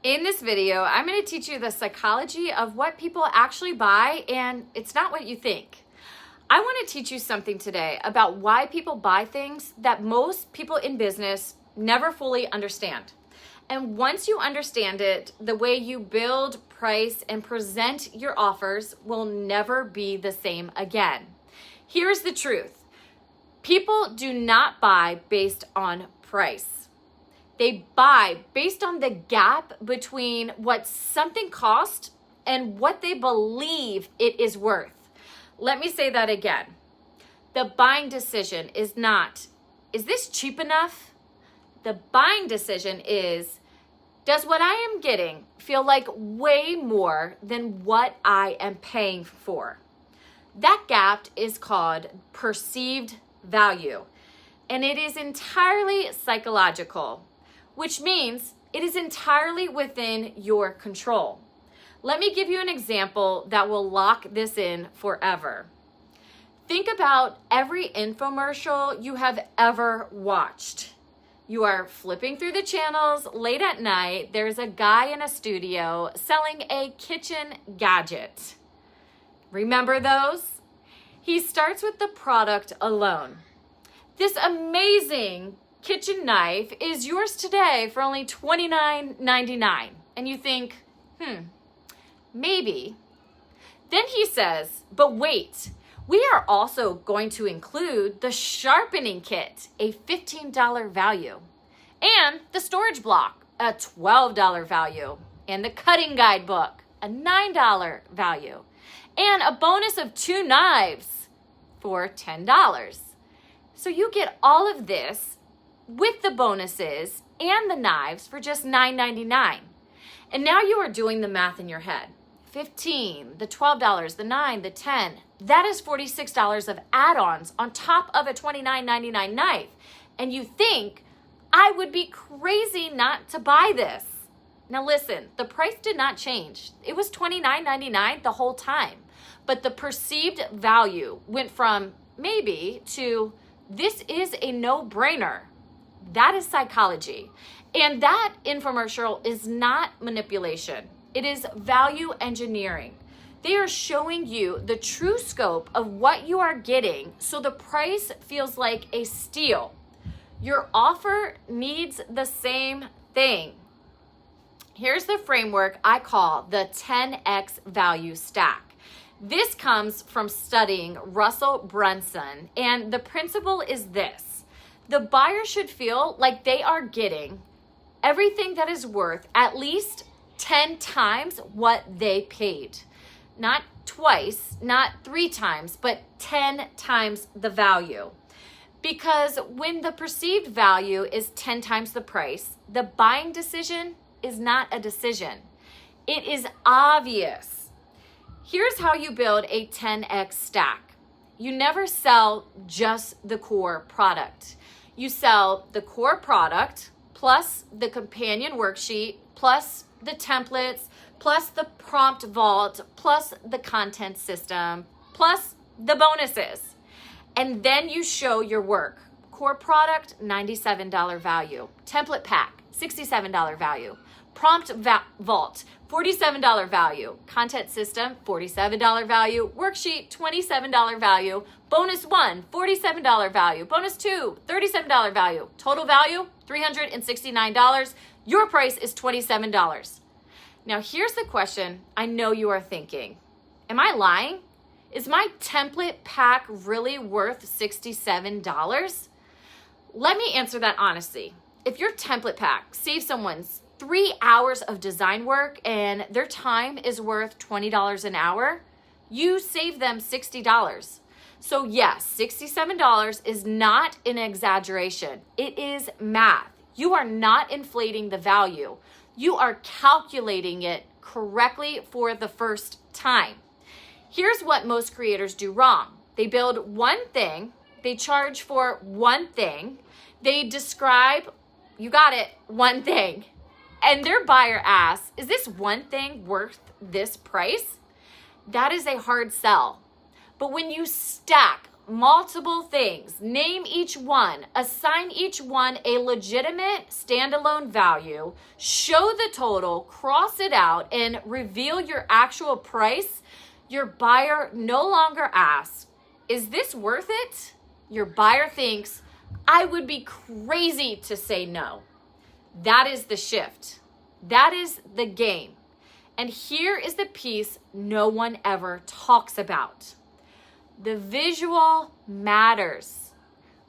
In this video, I'm going to teach you the psychology of what people actually buy, and it's not what you think. I want to teach you something today about why people buy things that most people in business never fully understand. And once you understand it, the way you build, price, and present your offers will never be the same again. Here's the truth. People do not buy based on price. They buy based on the gap between what something costs and what they believe it is worth. Let me say that again. The buying decision is not, is this cheap enough? The buying decision is, does what I am getting feel like way more than what I am paying for? That gap is called perceived value, and it is entirely psychological, which means it is entirely within your control. Let me give you an example that will lock this in forever. Think about every infomercial you have ever watched. You are flipping through the channels late at night. There's a guy in a studio selling a kitchen gadget. Remember those? He starts with the product alone. This amazing kitchen knife is yours today for only $29.99. And you think, maybe. Then he says, but wait, we are also going to include the sharpening kit, a $15 value, and the storage block, a $12 value, and the cutting guide book, a $9 value, and a bonus of 2 knives for $10. So you get all of this with the bonuses and the knives for just $9.99. And now you are doing the math in your head. 15, the $12, the 9, the 10. That is $46 of add-ons on top of a $29.99 knife. And you think, I would be crazy not to buy this. Now listen, the price did not change. It was $29.99 the whole time. But the perceived value went from maybe to this is a no-brainer. That is psychology. And that infomercial is not manipulation. It is value engineering. They are showing you the true scope of what you are getting so the price feels like a steal. Your offer needs the same thing. Here's the framework I call the 10x value stack. This comes from studying Russell Brunson, and the principle is this. The buyer should feel like they are getting everything that is worth at least 10 times what they paid. Not twice, not 3 times, but 10 times the value. Because when the perceived value is 10 times the price, the buying decision is not a decision. It is obvious. Here's how you build a 10x stack. You never sell just the core product. You sell the core product plus the companion worksheet plus the templates plus the prompt vault plus the content system plus the bonuses. And then you show your work. Core product, $97 value. Template pack, $67 value. Prompt vault, $47 value. Content system, $47 value. Worksheet, $27 value. Bonus 1, $47 value. Bonus 2, $37 value. Total value, $369. Your price is $27. Now here's the question I know you are thinking. Am I lying? Is my template pack really worth $67? Let me answer that honestly. If your template pack saves someone's 3 hours of design work and their time is worth $20 an hour, you save them $60. So yes, $67 is not an exaggeration. It is math. You are not inflating the value. You are calculating it correctly for the first time. Here's what most creators do wrong. They build one thing, they charge for one thing, they describe, you got it, one thing. And their buyer asks, is this one thing worth this price? That is a hard sell. But when you stack multiple things, name each one, assign each one a legitimate standalone value, show the total, cross it out, and reveal your actual price, your buyer no longer asks, is this worth it? Your buyer thinks, I would be crazy to say no. That is the shift. That is the game. And here is the piece no one ever talks about. The visual matters.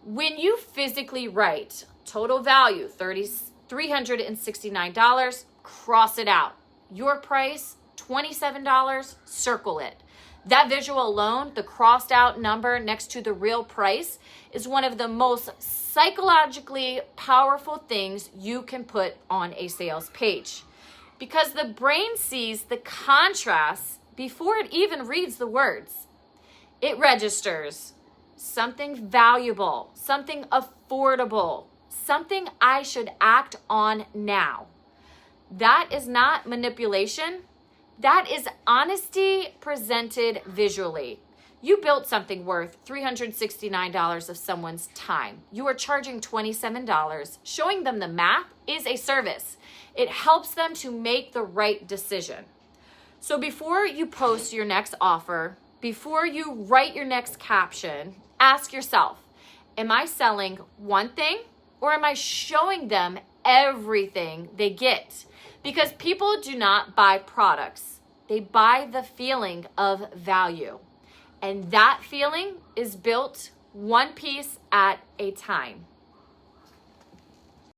When you physically write total value, $369, cross it out. Your price, $27, circle it. That visual alone, the crossed out number next to the real price, is one of the most psychologically powerful things you can put on a sales page. Because the brain sees the contrast before it even reads the words. It registers something valuable, something affordable, something I should act on now. That is not manipulation. That is honesty presented visually. You built something worth $369 of someone's time. You are charging $27. Showing them the math is a service. It helps them to make the right decision. So before you post your next offer, before you write your next caption, ask yourself, am I selling one thing or am I showing them everything they get? Because people do not buy products. They buy the feeling of value. And that feeling is built one piece at a time.